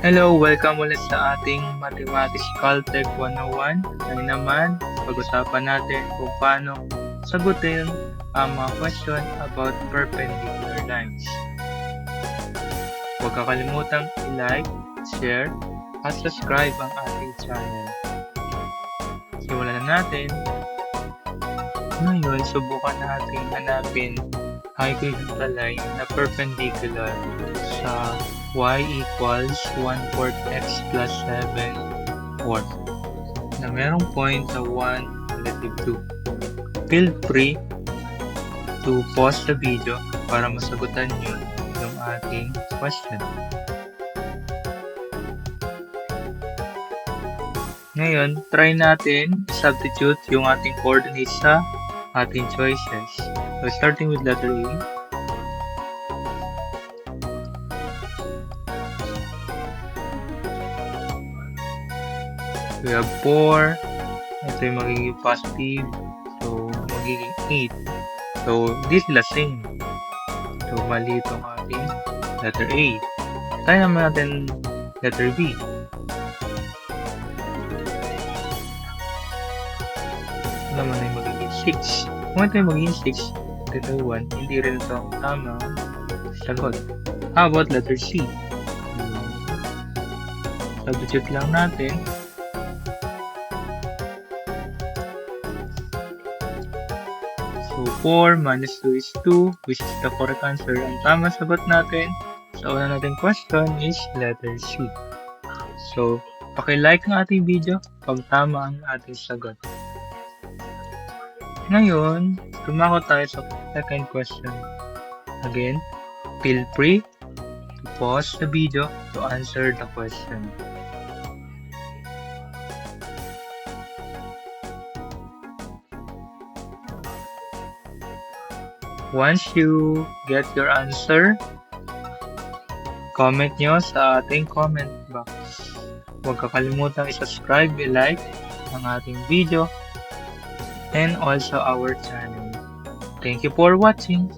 Hello, welcome ulit sa ating Mathematics Caltech 101. Ngayon naman, pag-usapan natin kung paano sagutin ang mga question about perpendicular lines. Huwag kakalimutang i-like, share, at subscribe ang ating channel. Simulan na natin. Ngayon, subukan natin hanapin ang equivalent line na perpendicular sa y equals 1/4 x plus 7/4 na merong point sa 1, -2. Feel free to pause the video para masagutan nyo yung ating question. Ngayon, try natin substitute yung ating coordinates sa ating choices. So, starting with letter A. We have 4. Ito yung magiging positive. So, magiging 8. So, hindi sila same. So, mali itong ating letter A. Try naman natin letter B. Ito naman ay magiging 6. Kung ito yung magiging 6, letter 1, hindi rin ito ang tamang sagot. How about letter C? Substitute lang natin. So, 4 minus 2 is 2, which is the correct answer. Ang tamang sagot natin sa una natin question is letter C. So, paki-like ang ating video pag tama ang ating sagot. Ngayon, tumako tayo sa second question. Again, feel free to pause the video to answer the question. Once you get your answer, comment nyo sa ating comment box. Huwag kakalimutan i-subscribe, i-like ang ating video, and also our channel. Thank you for watching.